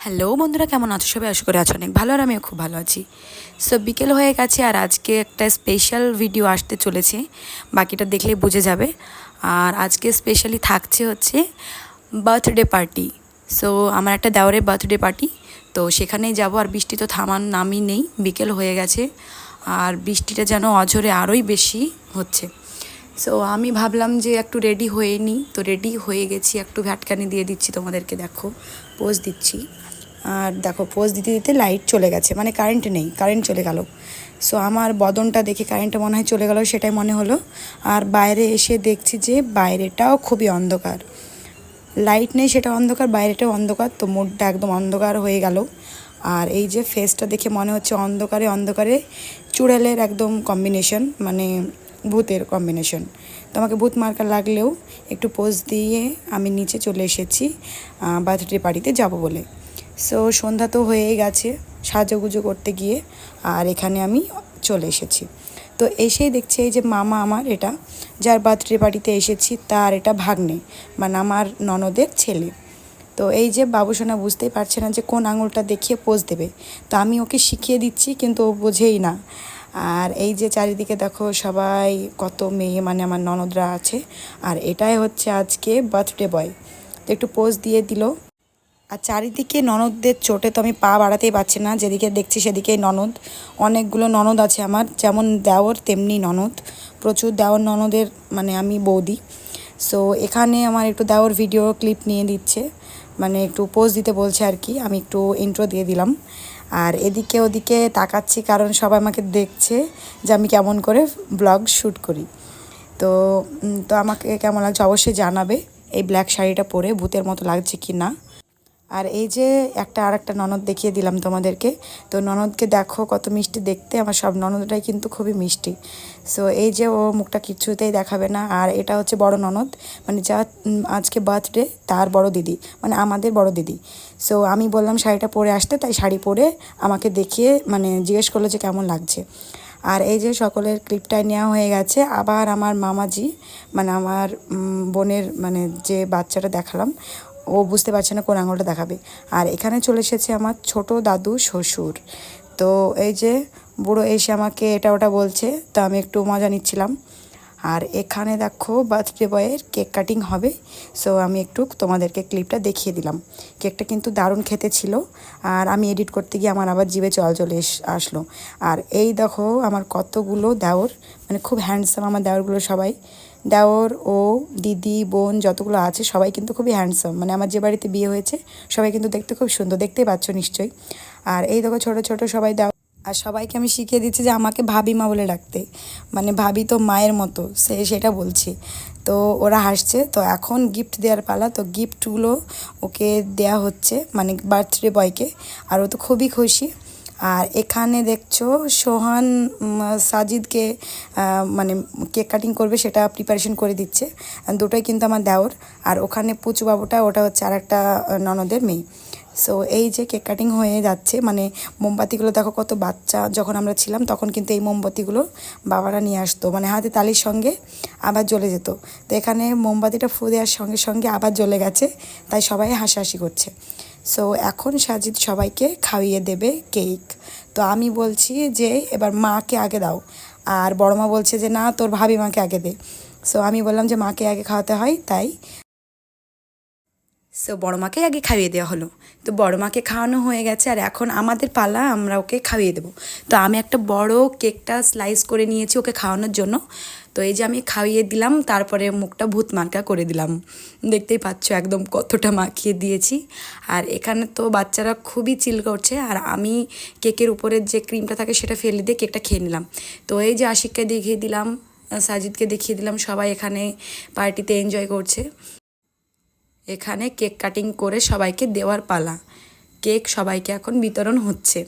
Hello বন্ধুরা, কেমন আছো সবাই? আশা করি আছো অনেক ভালো, আর আমিও খুব ভালো আছি। সো বিকেল হয়ে গেছে আর আজকে একটা স্পেশাল ভিডিও আসতে চলেছে, বাকিটা দেখলেই বুঝে যাবে। আর আজকে স্পেশালি থাকছে হচ্ছে বার্থডে পার্টি। সো আমার একটা দেওরের বার্থডে পার্টি, তো সেখানেই যাব। আর বৃষ্টি তো থামার নামই নেই, বিকেল হয়ে গেছে আর বৃষ্টিটা যেন অঝরে আরোই বেশি হচ্ছে। সো আমি ভাবলাম যে একটু রেডি হয়ে নিই, তো রেডি হয়ে গেছি। একটু ভ্যাটকানি দিয়ে দিচ্ছি তোমাদেরকে, দেখো পোজ দিচ্ছি। আর দেখো পোজ দিতে দিতে লাইট চলে গেছে, মানে কারেন্ট নেই, কারেন্ট চলে গেল। সো আমার বদনটা দেখে কারেন্টটা মনে হয় চলে গেল, সেটাই মনে হলো। আর বাইরে এসে দেখছি যে বাইরেটাও খুবই অন্ধকার, লাইট নেই সেটা অন্ধকার, বাইরেটাও অন্ধকার, তো মুডটা একদম অন্ধকার হয়ে গেল। আর এই যে ফেসটা দেখে মনে হচ্ছে অন্ধকারে অন্ধকারে চুড়েলের একদম কম্বিনেশন, মানে ভূতের কম্বিনেশন। তো আমাকে ভূত মার্কা লাগলেও একটু পোজ দিয়ে আমি নিচে চলে এসেছি বার্থডে পার্টিতে যাব বলে। সো সন্ধ্যা তো হয়েই গেছে সাজুগুজু করতে গিয়ে, আর এখানে আমি চলে এসেছি। তো এসেই দেখছি এই যে মামা আমার, এটা যার বার্থডে পার্টিতে এসেছি তার এটা ভাগ্নে, মানে আমার ননদের ছেলে। তো এই যে বাবুসোনা বুঝতেই পারছে না যে কোন আঙুলটা দেখিয়ে পোজ দেবে, তো আমি ওকে শিখিয়ে দিচ্ছি কিন্তু ও বোঝেই না। আর এই যে চারিদিকে দেখো সবাই, কত মেয়ে মানে আমার ননদরা আছে। আর এটাই হচ্ছে আজকে বার্থডে বয়, তো একটু পোজ দিয়ে দিল। আর চারিদিকে ননদদের চোটে তো আমি পা বাড়াতেই পারছি না, যেদিকে দেখছি সেদিকেই ননদ। অনেকগুলো ননদ আছে আমার, যেমন দেওর তেমনি ননদ, প্রচুর দেওর ননদের, মানে আমি বৌদি। সো এখানে আমার একটু দেওর ভিডিও ক্লিপ নিয়ে দিচ্ছে, মানে একটু পোজ দিতে বলছে আর কি, আমি একটু ইন্ট্রো দিয়ে দিলাম। আর এদিকে ওদিকে তাকাচ্ছি কারণ সবাই আমাকে দেখছে যে আমি কেমন করে ব্লগ শ্যুট করি। তো তো আমাকে কেমন লাগছে অবশ্যই জানাবে, এই ব্ল্যাক শাড়িটা পরে ভূতের মতো লাগছে কি না। আর এই যে আর একটা ননদ দেখিয়ে দিলাম তোমাদেরকে। তো ননদকে দেখো কত মিষ্টি দেখতে, আমার সব ননদটাই কিন্তু খুবই মিষ্টি। সো এই যে ও মুখটা কিছুতেই দেখাবে না। আর এটা হচ্ছে বড় ননদ, মানে যা আজকে বার্থডে তার বড় দিদি, মানে আমাদের বড় দিদি। সো আমি বললাম শাড়িটা পরে আসতে, তাই শাড়ি পরে আমাকে দেখিয়ে মানে জিজ্ঞেস করলো যে কেমন লাগছে। আর এই যে সকলের ক্লিপটাই নেওয়া হয়ে গেছে। আবার আমার মামাজি, মানে আমার বোনের, মানে যে বাচ্চাটা দেখালাম, ও বুঝতে পারছে না কোন আঙুলটা দেখাবে। আর এখানে চলে এসেছে আমার ছোট দাদু শ্বশুর। তো এই যে বুড়ো এসে আমাকে এটা ওটা বলছে, তো আমি একটু মজা নিচ্ছিলাম। আর এখানে দেখো বার্থডে বয়ের কেক কাটিং হবে। সো আমি একটু তোমাদেরকে ক্লিপটা দেখিয়ে দিলাম। কেকটা কিন্তু দারুণ খেতে ছিল। আর আমি এডিট করতে গিয়ে আমার আবার জিভে জল চলে আসলো। আর এই দেখো আমার কতগুলো দেওর, মানে খুব হ্যান্ডসাম আমার দেওরগুলো সবাই। দেওর ও দিদি বোন যতগুলো আছে সবাই কিন্তু খুবই হ্যান্ডসাম, মানে আমার যে বাড়িতে বিয়ে হয়েছে সবাই কিন্তু দেখতে খুব সুন্দর, দেখতেই পাচ্ছ নিশ্চয়ই। আর এই দেখো ছোট ছোট সবাই দেওর। আর সবাইকে আমি শিখিয়ে দিচ্ছি যে আমাকে ভাবিমা বলে ডাকতে, মানে ভাবি তো মায়ের মতো, সেটা বলছি। তো ওরা হাসছে। তো এখন গিফট দেওয়ার পালা, তো গিফটগুলো ওকে দেয়া হচ্ছে, মানে বার্থডে বয়কে। আর ও তো খুবই খুশি। আর এখানে দেখছো সোহান সাজিদকে মানে কেক কাটিং করবে সেটা প্রিপারেশন করে দিচ্ছে। দুটোই কিন্তু আমার দেওর। আর ওখানে পুচু বাবুটা, ওটা হচ্ছে আর একটা ননদের মেয়ে। সো এই যে কেক কাটিং হয়ে যাচ্ছে, মানে মোমবাতিগুলো দেখো কত বাচ্চা যখন আমরা ছিলাম তখন কিন্তু এই মোমবাতিগুলো বাবারা নিয়ে আসতো, মানে হাতে তালির সঙ্গে আবার জ্বলে যেত। তো এখানে মোমবাতিটা ফু দেওয়ার সঙ্গে সঙ্গে আবার জ্বলে গেছে, তাই সবাই হাসাহাসি করছে। সো এখন সাজিদ সবাইকে খাইয়ে দেবে কেক। তো আমি বলছি যে এবার মাকে আগে দাও, আর বড় মা বলছে যে না তোর ভাবি মাকে আগে দে। সো আমি বললাম যে মাকে আগে খাওয়াতে হয় তাই। সো বড় মাকে আগে খাইয়ে দেওয়া হলো। তো বড় মাকে খাওয়ানো হয়ে গেছে আর এখন আমাদের পালা, আমরা ওকে খাইয়ে দেবো। তো আমি একটা বড় কেকটা স্লাইস করে নিয়েছি ওকে খাওয়ানোর জন্য। তো এই যে আমি খাইয়ে দিলাম, তারপরে মুখটা ভূত মার্কা করে দিলাম, দেখতেই পাচ্ছ একদম কতটা মাখিয়ে দিয়েছি। আর এখানে তো বাচ্চারা খুবই চিল করছে, আর আমি কেকের উপরের যে ক্রিমটা থাকে সেটা ফেলে দিয়ে কেকটা খেয়ে নিলাম। তো এই যে আশিককে দেখিয়ে দিলাম, সাজিদকে দেখিয়ে দিলাম, সবাই এখানে পার্টিতে এনজয় করছে। এখানে কেক কাটিং করে সবাইকে দেওয়ার পালা, কেক সবাইকে এখন বিতরণ হচ্ছে।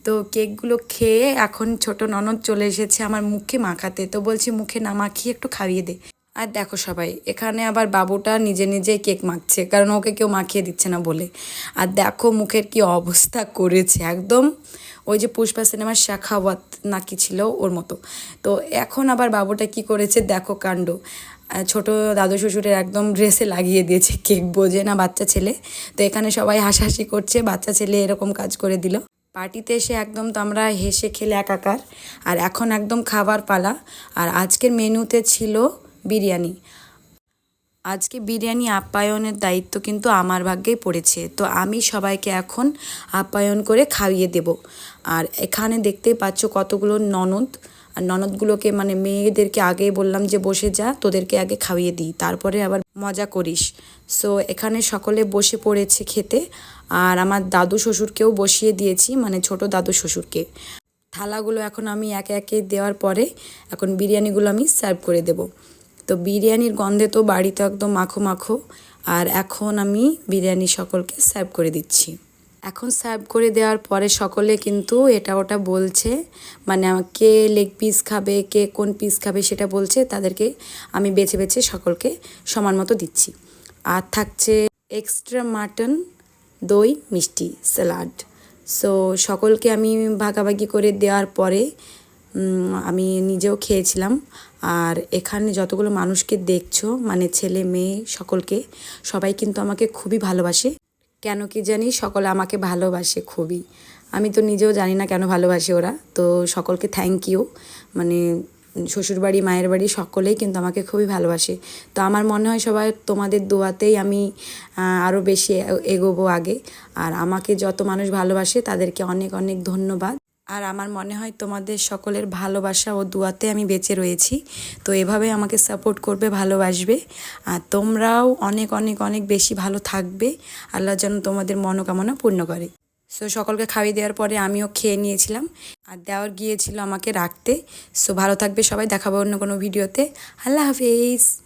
তো কেকগুলো খেয়ে এখন ছোট ননদ চলে এসেছে আমার মুখে মাখাতে, তো বলছি মুখে না মাখিয়ে একটু খাইয়ে দে। আর দেখো সবাই এখানে আবার বাবুটা নিজে নিজেই কেক মাখছে, কারণ ওকে কেউ মাখিয়ে দিচ্ছে না বলে। আর দেখো মুখের কি অবস্থা করেছে, একদম ওই যে পুষ্পা সিনেমার শাখাওয়াত নাকি ছিল ওর মতো। তো এখন আবার বাবুটা কি করেছে দেখো কাণ্ড, ছোট দাদু শ্বশুরের একদম ড্রেসে লাগিয়ে দিয়েছে, কেক বোঝে না বাচ্চা ছেলে। তো এখানে সবাই হাসাহাসি করছে, বাচ্চা ছেলে এরকম কাজ করে দিল। পার্টিতে এসে একদম তো আমরা হেসে খেলে একাকার। আর এখন একদম খাবার পালা। আর আজকের মেনুতে ছিল বিরিয়ানি। আজকে বিরিয়ানি আপ্যায়নের দায়িত্ব কিন্তু আমার ভাগ্যেই পড়েছে। তো আমি সবাইকে এখন আপ্যায়ন করে খাইয়ে দেব। আর এখানে দেখতেই পাচ্ছ কতগুলো ননদ। আর ননদগুলোকে মানে মেয়েদেরকে আগেই বললাম যে বসে যা, তোদেরকে আগে খাইয়ে দিই, তারপরে আবার মজা করিস। সো এখানে সকলে বসে পড়েছে খেতে। আর আমার দাদু শ্বশুরকেও বসিয়ে দিয়েছি, মানে ছোট দাদু শ্বশুরকে। থালাগুলো এখন আমি একে একে দেওয়ার পরে এখন বিরিয়ানিগুলো আমি সার্ভ করে দেব। তো বিরিয়ানির গন্ধে তো বাড়ি তো একদম মাখো মাখো। আর এখন আমি বিরিয়ানি সকলকে সার্ভ করে দিচ্ছি। এখন সার্ভ করে দেওয়ার পরে সকলে কিন্তু এটা ওটা বলছে, মানে কে লেগ পিস খাবে, কে কোন পিস খাবে সেটা বলছে। তাদেরকে আমি বেছে বেছে সকলকে সমান মতো দিচ্ছি। আর থাকছে এক্সট্রা মাটন, দই, মিষ্টি, স্যালাড। সো সকলকে আমি ভাগাভাগি করে দেওয়ার পরে আমি নিজেও খেয়েছিলাম। আর এখানে যতগুলো মানুষকে দেখছো, মানে ছেলে মেয়ে সকলকে, সবাই কিন্তু আমাকে খুবই ভালোবাসে। কেন কি জানি সকলে আমাকে ভালোবাসে খুবই। আমি তো নিজেও জানি না কেন ভালোবাসে ওরা। তো সকলকে থ্যাংক ইউ। মানে শ্বশুরবাড়ি মায়ের বাড়ি সকলেই কিন্তু আমাকে খুবই ভালোবাসে। তো আমার মনে হয় সবাই তোমাদের দোয়াতেই আমি আরও বেশি এগোবো আগে। আর আমাকে যত মানুষ ভালোবাসে তাদেরকে অনেক অনেক ধন্যবাদ। আর আমার মনে হয় তোমাদের সকলের ভালোবাসা ও দুয়াতে আমি বেঁচে রয়েছি। তো এভাবে আমাকে সাপোর্ট করবে, ভালোবাসবে। আর তোমরাও অনেক অনেক অনেক বেশি ভালো থাকবে। আল্লাহ যেন তোমাদের মনোকামনা পূর্ণ করে। সো সকলকে খাইয়ে দেওয়ার পরে আমিও খেয়ে নিয়েছিলাম। আর দেওয়ার গিয়েছিল আমাকে রাখতে। সো ভালো থাকবে সবাই, দেখাবো অন্য কোনো ভিডিওতে। আল্লাহ হাফিজ।